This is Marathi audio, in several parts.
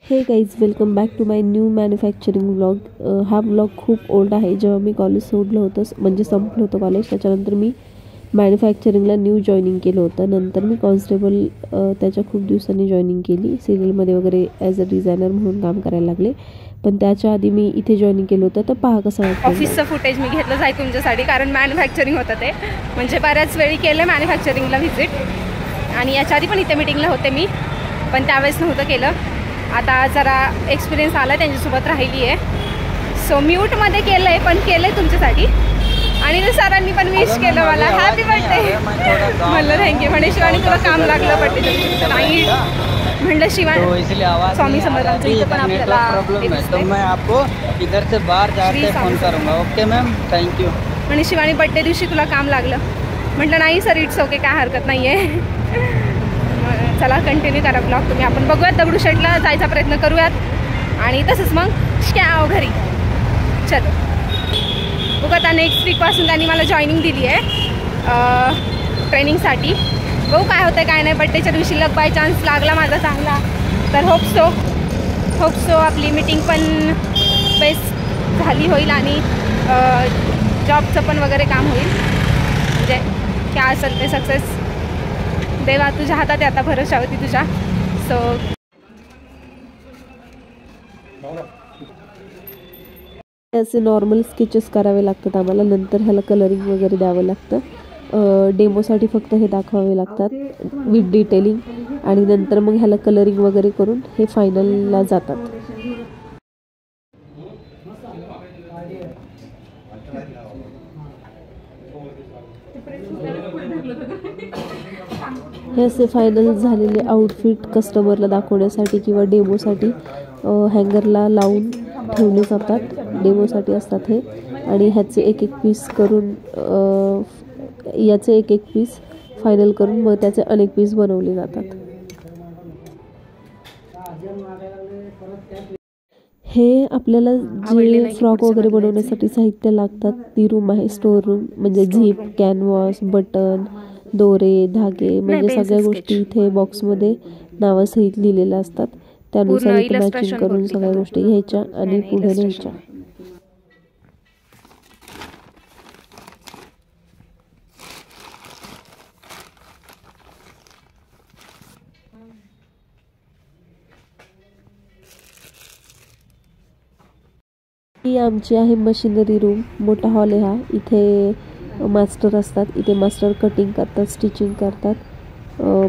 हे guys, welcome back to my new manufacturing vlog. हा व्लॉग खूप ओल्ड आहे. जेव्हा मी कॉलेज सोडलं होतं, म्हणजे संपलं होतं कॉलेज, त्याच्यानंतर मी मॅन्युफॅक्चरिंगला न्यू जॉईनिंग केलं होतं. नंतर मी कॉन्स्टेबल त्याच्या खूप दिवसांनी जॉईनिंग केली. सिरियलमध्ये वगैरे ॲज अ डिझायनर म्हणून काम करायला लागले. पण त्याच्या आधी मी इथे जॉईनिंग केलं होतं. तर पहा कसं वाटतं. ऑफिसचं फुटेज मी घेतलं आहे तुमच्यासाठी, कारण मॅन्युफॅक्चरिंग होतं ते. म्हणजे बऱ्याच वेळी केलं मॅन्युफॅक्चरिंगला व्हिजिट, आणि याच्या आधी पण इथे मीटिंगला होते मी, पण त्यावेळेस नव्हतं केलं. आता जरा एक्सपिरियन्स आला, त्यांच्यासोबत राहिली आहे. सो म्यूटमध्ये केलं आहे, पण केलं आहे तुमच्यासाठी. आणि सरांनी पण विश केलं मला, हॅपी बर्थडे म्हणलं. थँक्यू. म्हणे शिवानी तुला काम लागलं बर्थडेच्या. नाही म्हणलं शिवानी स्वामी समर्थांचं इथं पण आपल्याला ओके मॅम, थँक्यू. म्हणे शिवानी बर्थडे दिवशी तुला काम लागलं. म्हटलं नाही सर, इट्स ओके, काय हरकत नाही आहे. चला कंटिन्यू करा ब्लॉग तुम्ही. आपण बघूयात दगडूशेठला जायचा प्रयत्न करूयात, आणि तसंच मग श्क्याव घरी. चलो बघू. आता नेक्स्ट वीकपासून त्यांनी मला जॉईनिंग दिली आहे ट्रेनिंगसाठी. बघू काय होतं काय नाही. बड्डेच्या दिवशी लक बाय चान्स लागला माझा चांगला, तर होप सो आपली मीटिंग पण बेस्ट झाली होईल, आणि जॉबचं पण वगैरे काम होईल. म्हणजे काय असेल ते सक्सेस देवा तुझ्या हातात आहे. आता भरोसा होती तुझ्या. सो असे नॉर्मल स्केचेस करावे लागतात आम्हाला. नंतर ह्याला कलरिंग वगैरे द्यावं लागतं. डेमोसाठी फक्त हे दाखवावे लागतात विथ डिटेलिंग, आणि नंतर मग ह्याला कलरिंग वगैरे करून हे फायनलला जातात. हे असे फायनल झालेले आउटफिट कस्टमरला दाखवण्यासाठी किंवा डेमोसाठी हँगरला लावून ठेवले जातात. डेमोसाठी असतात हे. आणि ह्याचे एक पीस करून याचे एक पीस फायनल करून मग त्याचे अनेक पीस बनवले जातात. हे आपल्याला जे फ्रॉक वगैरे बनवण्यासाठी साहित्य लागतात ती रूम आहे, स्टोर रूम. म्हणजे झीप, कॅनव्हास, बटन, दोरे, धागे, म्हणजे सगळ्या गोष्टी इथे बॉक्समध्ये नावासहित लिहिलेल्या असतात. त्यानुसार इथे मॅचिंग करून सगळ्या गोष्टी घ्यायच्या आणि पुढे न्यायच्या. ही आमची आहे मशिनरी रूम. मोठा हॉल आहे हा. इथे मास्टर असतात. इथे मास्टर कटिंग करतात, स्टिचिंग करतात.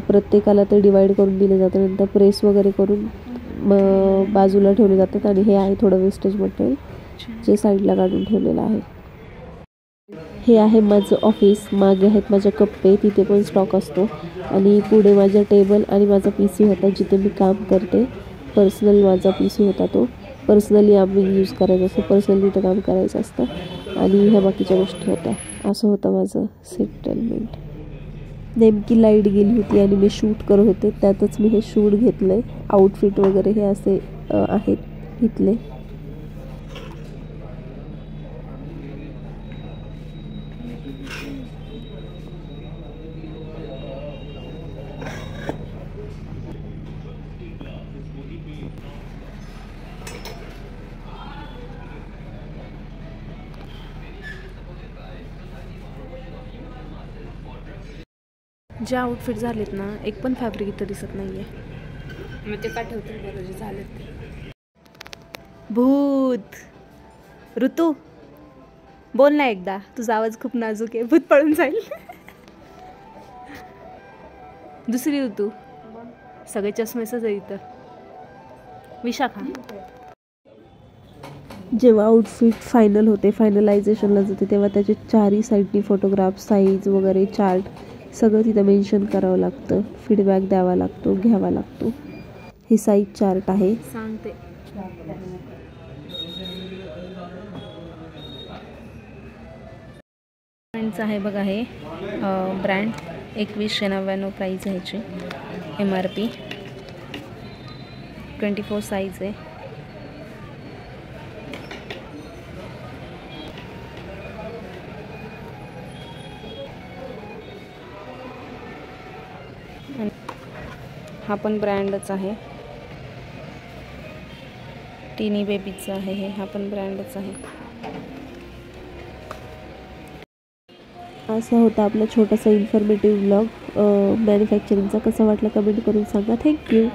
प्रत्येकाला ते डिवाइड करून दिले जातं. नंतर प्रेस वगैरे करून बाजूला ठेवले जातात. आणि हे आहे थोडं वेस्टेज मटेरियल जे साईडला काढून ठेवलेलं आहे. हे आहे माझं ऑफिस. मागे आहेत माझ्या कप्पे, तिथे पण स्टॉक असतो. आणि पुढे माझा टेबल आणि माझा PC होता जिथे मी काम करते. पर्सनल माझा PC होता तो. पर्सनली आम्ही यूज करायचं असतं, पर्सनली इथं काम करायचं असतं. आणि ह्या बाकीच्या गोष्टी होत्या. असं होतं माझं सेटलमेंट. नेमकी लाईट गेली होती आणि मी शूट करत होते, त्यातच मी हे शूट घेतलं आहे. आउटफिट वगैरे हे असे आहेत इथले. जे आउटफिट झालेत ना, एक पण फॅब्रिक इथं दिसत नाहीये. मग ते का ठेवतील बरं जे झालेत. भूत ऋतू बोल ना एकदा, तुझा आवाज खूप नाजूक आहे, भूत पळून जाईल. दुसरी ऋतू, सगळे चष्मेसच आहे इथं. विशाखा. जेव्हा आउटफिट फायनल होते, फायनलायझेशनला जाते, तेव्हा त्याचे चारही साईडनी फोटोग्राफ, साईज वगैरे, चार्ट सगळं तिथं मेन्शन करावं लागतं. फीडबॅक द्यावा लागतो, घ्यावा लागतो. हे साईज चार्ट आहे. सांगते आहे बघा. हे ब्रँड 2199 प्राईज आहे ह्याची. MRP 24 साईज आहे. हा पण ब्रँडच आहे. टिनी बेबीचं आहे हे, हा पण ब्रँडच आहे. असा होता आपला छोटासा इन्फॉर्मेटिव्ह ब्लॉग मॅन्युफॅक्चरिंगचा. कसा वाटला कमेंट करून सांगा. थँक्यू.